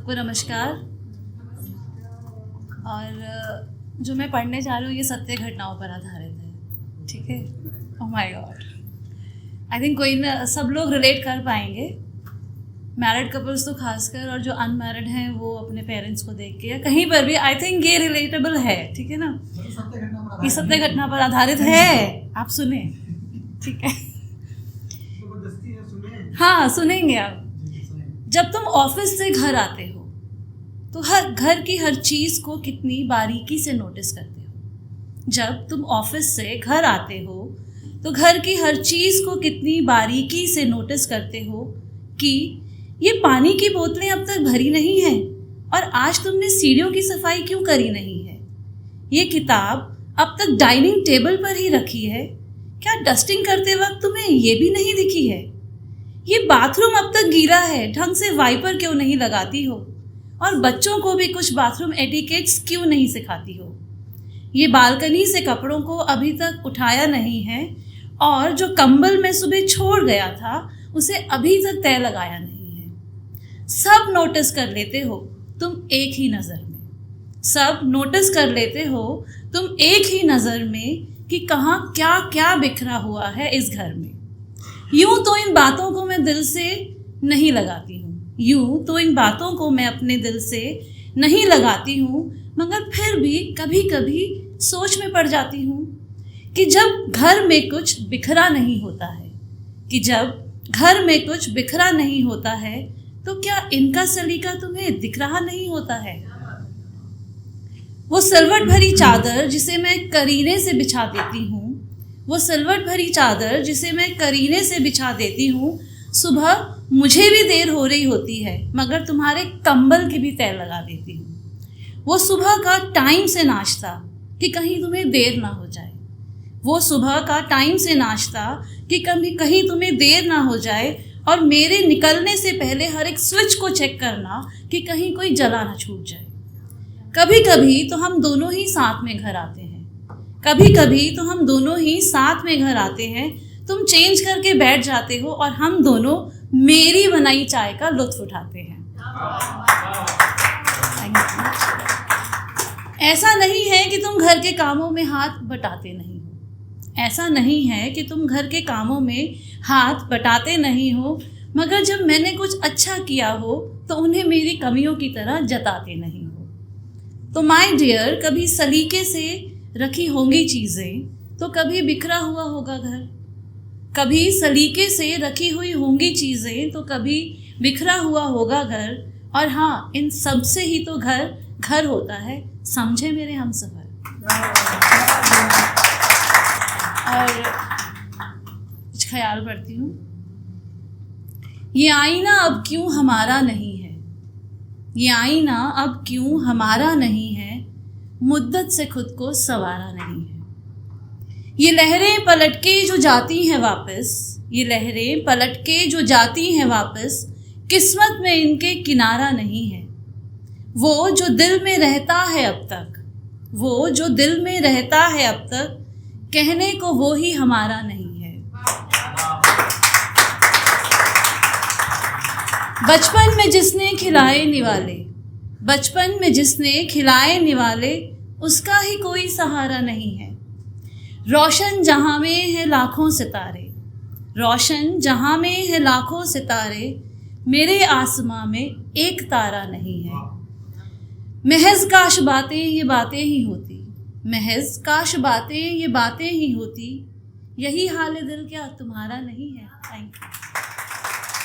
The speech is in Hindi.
सबको नमस्कार। और जो मैं पढ़ने जा रही हूँ ये सत्य घटनाओं पर आधारित है, ठीक है। Oh my God, I think कोई ना, सब लोग रिलेट कर पाएंगे, मैरिड कपल्स तो खासकर, और जो अनमैरिड हैं वो अपने पेरेंट्स को देख के या कहीं पर भी, आई थिंक ये रिलेटेबल है, ठीक है ना। ये सत्य घटना पर आधारित है, आप सुने, ठीक है। हाँ, सुनेंगे आप। जब तुम ऑफिस से घर आते हो तो हर घर की हर चीज़ को कितनी बारीकी से नोटिस करते हो। जब तुम ऑफिस से घर आते हो तो घर की हर चीज़ को कितनी बारीकी से नोटिस करते हो कि ये पानी की बोतलें अब तक भरी नहीं हैं और आज तुमने सीढ़ियों की सफाई क्यों करी नहीं है। ये किताब अब तक डाइनिंग टेबल पर ही रखी है, क्या डस्टिंग करते वक्त तुम्हें ये भी नहीं दिखी है। ये बाथरूम अब तक गीला है, ढंग से वाइपर क्यों नहीं लगाती हो और बच्चों को भी कुछ बाथरूम एटिकेट्स क्यों नहीं सिखाती हो। ये बालकनी से कपड़ों को अभी तक उठाया नहीं है और जो कंबल मैं सुबह छोड़ गया था उसे अभी तक तय लगाया नहीं है। सब नोटिस कर लेते हो तुम एक ही नज़र में, सब नोटिस कर लेते हो तुम एक ही नज़र में कि कहाँ क्या क्या बिखरा हुआ है इस घर में। यूं तो इन बातों को मैं दिल से नहीं लगाती हूँ, यूं तो इन बातों को मैं अपने दिल से नहीं लगाती हूँ, मगर फिर भी कभी कभी सोच में पड़ जाती हूँ कि जब घर में कुछ बिखरा नहीं होता है, कि जब घर में कुछ बिखरा नहीं होता है तो क्या इनका सलीका तुम्हें दिख रहा नहीं होता है। वो सिलवट भरी चादर जिसे मैं करीने से बिछा देती हूँ, वो सिलवट भरी चादर जिसे मैं करीने से बिछा देती हूँ, सुबह मुझे भी देर हो रही होती है मगर तुम्हारे कंबल की भी तय लगा देती हूँ। वो सुबह का टाइम से नाश्ता कि कहीं तुम्हें देर ना हो जाए, वो सुबह का टाइम से नाश्ता कि कहीं तुम्हें देर ना हो जाए और मेरे निकलने से पहले हर एक स्विच को चेक करना कि कहीं कोई जला ना छूट जाए। कभी कभी तो हम दोनों ही साथ में घर आते हैं, कभी कभी तो हम दोनों ही साथ में घर आते हैं। तुम चेंज करके बैठ जाते हो और हम दोनों मेरी बनाई चाय का लुत्फ उठाते हैं। ऐसा नहीं है कि तुम घर के कामों में हाथ बटाते नहीं हो, ऐसा नहीं है कि तुम घर के कामों में हाथ बटाते नहीं हो, मगर जब मैंने कुछ अच्छा किया हो तो उन्हें मेरी कमियों की तरह जताते नहीं हो। तो माय डियर, कभी सलीके से रखी होंगी चीज़ें तो कभी बिखरा हुआ होगा घर, कभी सलीके से रखी हुई होंगी चीज़ें तो कभी बिखरा हुआ होगा घर। और हाँ, इन सब से ही तो घर घर होता है, समझे मेरे हमसफर। और कुछ ख्याल पढ़ती हूँ। ये आईना अब क्यों हमारा नहीं है, ये आईना अब क्यों हमारा नहीं है, मुद्दत से खुद को संवारा नहीं है। ये लहरें पलट के जो जाती हैं वापस, ये लहरें पलट के जो जाती हैं वापस, किस्मत में इनके किनारा नहीं है। वो जो दिल में रहता है अब तक, वो जो दिल में रहता है अब तक, कहने को वो ही हमारा नहीं है। बचपन में जिसने खिलाए निवाले, बचपन में जिसने खिलाए निवाले, उसका ही कोई सहारा नहीं है। रोशन जहाँ में है लाखों सितारे, रोशन जहाँ में है लाखों सितारे, मेरे आसमां में एक तारा नहीं है। महज काश बातें ये बातें ही होती, महज काश बातें ये बातें ही होती, यही हाल दिल क्या तुम्हारा नहीं है। Thank you.